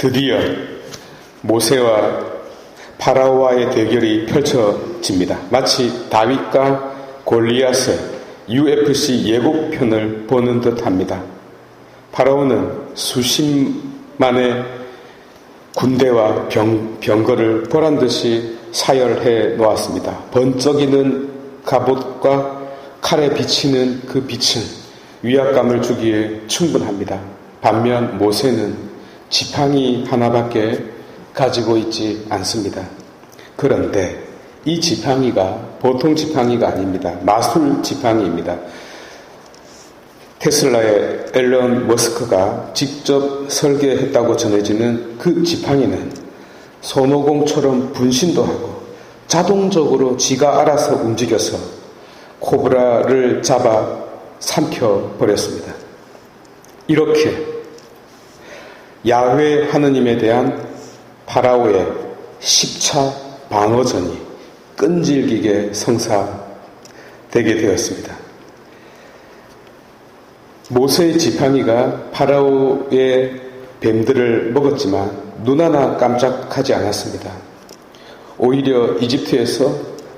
드디어 모세와 파라오와의 대결이 펼쳐집니다. 마치 다윗과 골리앗의 UFC 예고편을 보는 듯합니다. 파라오는 수십만의 군대와 병거를 보란듯이 사열해 놓았습니다. 번쩍이는 갑옷과 칼에 비치는 그 빛은 위압감을 주기에 충분합니다. 반면 모세는 지팡이 하나밖에 가지고 있지 않습니다. 그런데 이 지팡이가 보통 지팡이가 아닙니다. 마술 지팡이입니다. 테슬라의 앨런 머스크가 직접 설계했다고 전해지는 그 지팡이는 손오공처럼 분신도 하고 자동적으로 지가 알아서 움직여서 코브라를 잡아 삼켜버렸습니다. 이렇게 야훼 하느님에 대한 파라오의 10차 방어전이 끈질기게 성사되게 되었습니다. 모세의 지팡이가 파라오의 뱀들을 먹었지만 눈 하나 깜짝하지 않았습니다. 오히려 이집트에서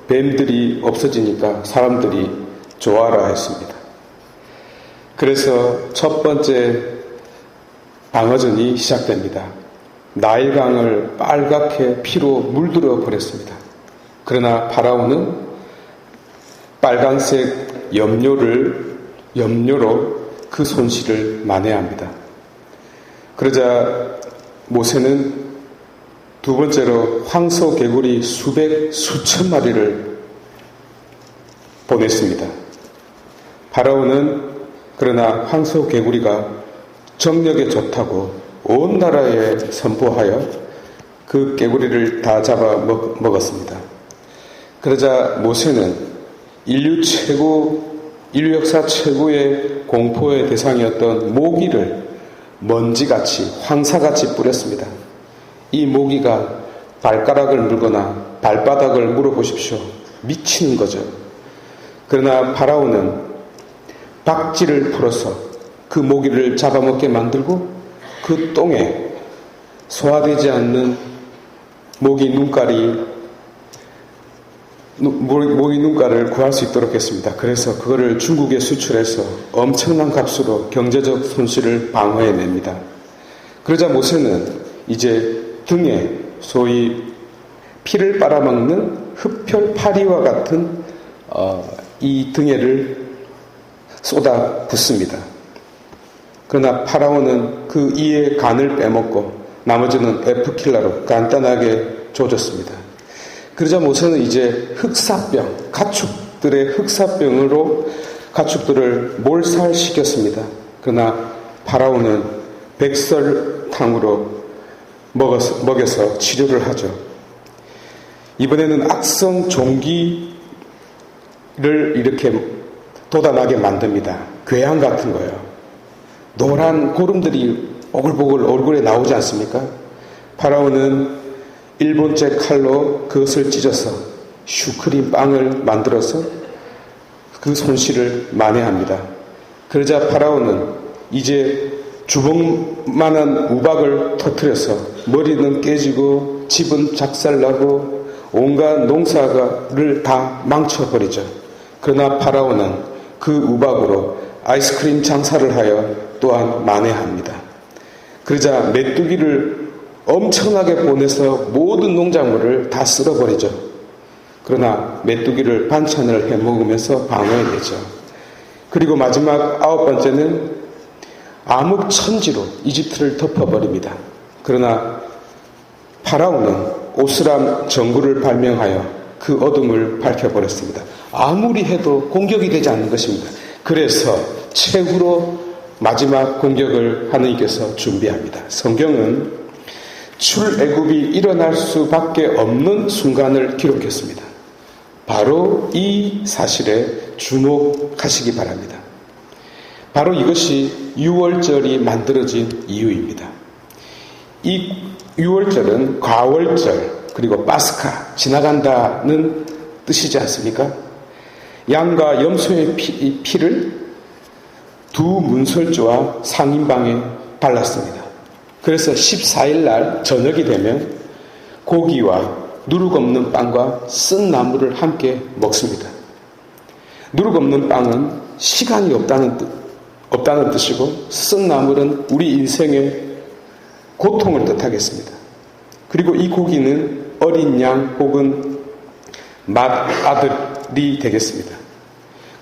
뱀들이 없어지니까 사람들이 좋아라 했습니다. 그래서 첫 번째 방어전이 시작됩니다. 나일강을 빨갛게 피로 물들어 버렸습니다. 그러나 파라오는 빨간색 염료로 그 손실을 만회합니다. 그러자 모세는 두 번째로 황소 개구리 수천 마리를 보냈습니다. 파라오는 그러나 황소 개구리가 정력에 좋다고 온 나라에 선포하여 그 개구리를 다 잡아 먹었습니다. 그러자 모세는 인류 역사 최고의 공포의 대상이었던 모기를 먼지같이 황사같이 뿌렸습니다. 이 모기가 발가락을 물거나 발바닥을 물어보십시오. 미치는 거죠. 그러나 파라오는 박쥐를 풀어서 그 모기를 잡아먹게 만들고 그 똥에 소화되지 않는 모기 눈깔을 구할 수 있도록 했습니다. 그래서 그거를 중국에 수출해서 엄청난 값으로 경제적 손실을 방어해냅니다. 그러자 모세는 이제 등에 소위 피를 빨아먹는 흡혈파리와 같은 이 등에를 쏟아 붓습니다. 그러나 파라오는 그 이의 간을 빼먹고 나머지는 에프킬라로 간단하게 조졌습니다. 그러자 모세는 이제 가축들의 흑사병으로 가축들을 몰살시켰습니다. 그러나 파라오는 백설탕으로 먹여서 치료를 하죠. 이번에는 악성 종기를 이렇게 돋아나게 만듭니다. 괴양 같은 거예요. 노란 고름들이 오글보글 얼굴에 나오지 않습니까? 파라오는 일본제 칼로 그것을 찢어서 슈크림 빵을 만들어서 그 손실을 만회합니다. 그러자 파라오는 이제 주먹만한 우박을 터뜨려서 머리는 깨지고 집은 작살나고 온갖 농사를 다 망쳐버리죠. 그러나 파라오는 그 우박으로 아이스크림 장사를 하여 또한 만회합니다. 그러자 메뚜기를 엄청나게 보내서 모든 농작물을 다 쓸어버리죠. 그러나 메뚜기를 반찬을 해 먹으면서 방어해내죠. 그리고 마지막 9번째는 암흑천지로 이집트를 덮어버립니다. 그러나 파라오는 오스람 정구를 발명하여 그 어둠을 밝혀버렸습니다. 아무리 해도 공격이 되지 않는 것입니다. 그래서 최후로 마지막 공격을 하느님께서 준비합니다. 성경은 출애굽이 일어날 수밖에 없는 순간을 기록했습니다. 바로 이 사실에 주목하시기 바랍니다. 바로 이것이 유월절이 만들어진 이유입니다. 이 유월절은 과월절 그리고 파스카 지나간다는 뜻이지 않습니까? 양과 염소의 피를 두 문설주와 상인방에 발랐습니다. 그래서 14일 날 저녁이 되면 고기와 누룩 없는 빵과 쓴 나물을 함께 먹습니다. 누룩 없는 빵은 시간이 없다는 뜻이고, 쓴 나물은 우리 인생의 고통을 뜻하겠습니다. 그리고 이 고기는 어린 양 혹은 맏아들이 되겠습니다.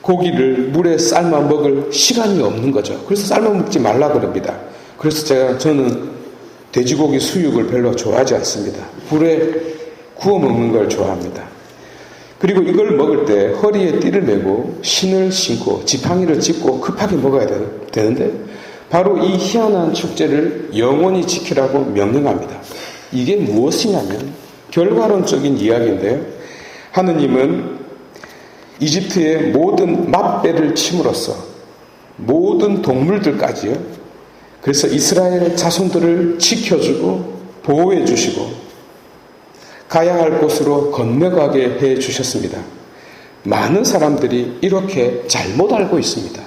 고기를 물에 삶아 먹을 시간이 없는 거죠. 그래서 삶아 먹지 말라 그럽니다. 그래서 저는 돼지고기 수육을 별로 좋아하지 않습니다. 불에 구워 먹는 걸 좋아합니다. 그리고 이걸 먹을 때 허리에 띠를 메고 신을 신고 지팡이를 짚고 급하게 먹어야 되는데, 바로 이 희한한 축제를 영원히 지키라고 명령합니다. 이게 무엇이냐면 결과론적인 이야기인데요. 하느님은 이집트의 모든 맛배를 침으로써 모든 동물들까지요, 그래서 이스라엘 자손들을 지켜주고 보호해 주시고 가야 할 곳으로 건너가게 해 주셨습니다. 많은 사람들이 이렇게 잘못 알고 있습니다.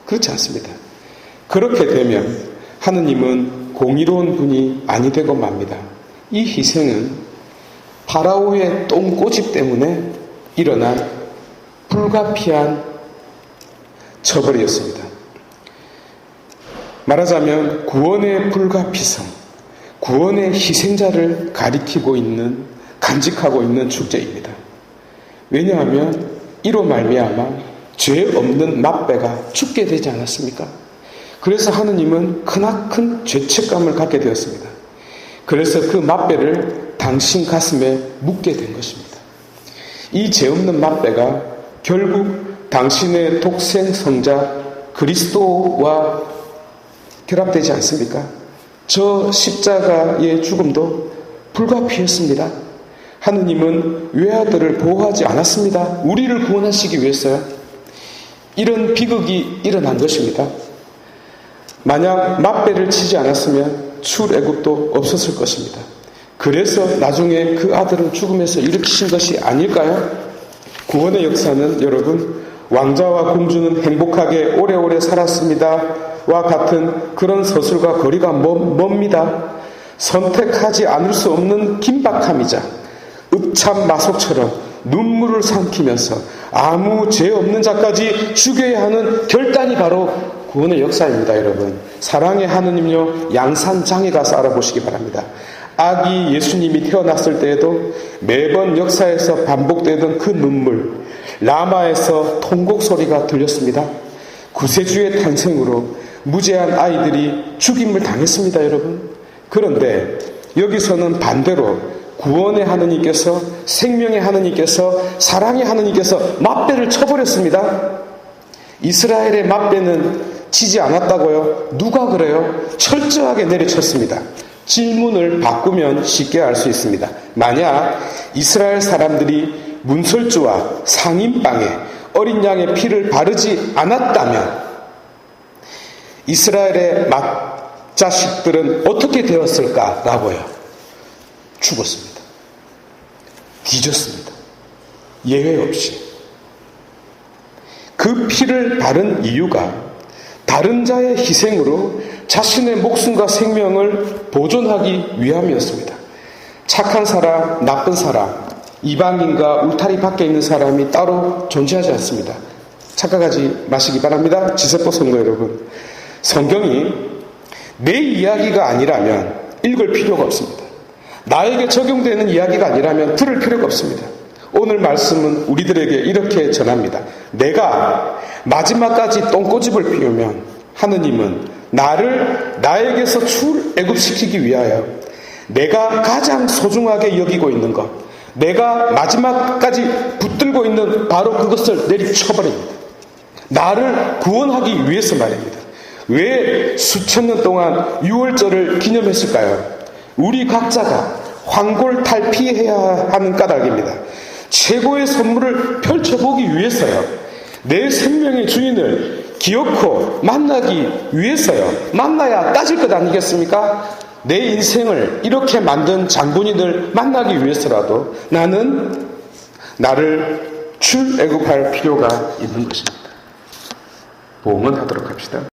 그렇지 않습니다. 그렇게 되면 하느님은 공의로운 분이 아니 되고 맙니다. 이 희생은 파라오의 똥꼬집 때문에 일어난 불가피한 처벌이었습니다. 말하자면 구원의 불가피성, 구원의 희생자를 가리키고 있는, 간직하고 있는 축제입니다. 왜냐하면 이로 말미암아 죄 없는 맏배가 죽게 되지 않았습니까? 그래서 하느님은 크나큰 죄책감을 갖게 되었습니다. 그래서 그 맏배를 당신 가슴에 묻게 된 것입니다. 이 죄 없는 맏배가 결국 당신의 독생 성자 그리스도와 결합되지 않습니까? 저 십자가의 죽음도 불가피했습니다. 하느님은 외아들을 보호하지 않았습니다. 우리를 구원하시기 위해서요. 이런 비극이 일어난 것입니다. 만약 맏배를 치지 않았으면 출애굽도 없었을 것입니다. 그래서 나중에 그 아들을 죽음에서 일으키신 것이 아닐까요? 구원의 역사는 여러분, 왕자와 공주는 행복하게 오래오래 살았습니다와 같은 그런 서술과 거리가 멉니다. 선택하지 않을 수 없는 긴박함이자 읍참 마속처럼 눈물을 삼키면서 아무 죄 없는 자까지 죽여야 하는 결단이 바로 구원의 역사입니다. 여러분, 사랑의 하느님요, 양산장에 가서 알아보시기 바랍니다. 아기 예수님이 태어났을 때에도 매번 역사에서 반복되던 그 눈물, 라마에서 통곡 소리가 들렸습니다. 구세주의 탄생으로 무죄한 아이들이 죽임을 당했습니다. 여러분, 그런데 여기서는 반대로 구원의 하느님께서, 생명의 하느님께서, 사랑의 하느님께서 맏배를 쳐버렸습니다. 이스라엘의 맏배는 치지 않았다고요? 누가 그래요? 철저하게 내리쳤습니다. 질문을 바꾸면 쉽게 알 수 있습니다. 만약 이스라엘 사람들이 문설주와 상인빵에 어린 양의 피를 바르지 않았다면 이스라엘의 맏자식들은 어떻게 되었을까라고요? 죽었습니다. 뒤졌습니다. 예외 없이. 그 피를 바른 이유가 다른 자의 희생으로 자신의 목숨과 생명을 보존하기 위함이었습니다. 착한 사람, 나쁜 사람, 이방인과 울타리 밖에 있는 사람이 따로 존재하지 않습니다. 착각하지 마시기 바랍니다. 지세포 선거 여러분, 성경이 내 이야기가 아니라면 읽을 필요가 없습니다. 나에게 적용되는 이야기가 아니라면 들을 필요가 없습니다. 오늘 말씀은 우리들에게 이렇게 전합니다. 내가 마지막까지 똥꼬집을 피우면 하느님은 나에게서 출애굽시키기 위하여 내가 가장 소중하게 여기고 있는 것, 내가 마지막까지 붙들고 있는 바로 그것을 내리쳐버립니다. 나를 구원하기 위해서 말입니다. 왜 수천 년 동안 6월절을 기념했을까요? 우리 각자가 황골탈피해야 하는 까닭입니다. 최고의 선물을 펼쳐보기 위해서요. 내 생명의 주인을 기어코 만나기 위해서요. 만나야 따질 것 아니겠습니까? 내 인생을 이렇게 만든 장본인을 만나기 위해서라도 나는 나를 출애굽할 필요가 있는 것입니다. 봉헌하도록 합시다.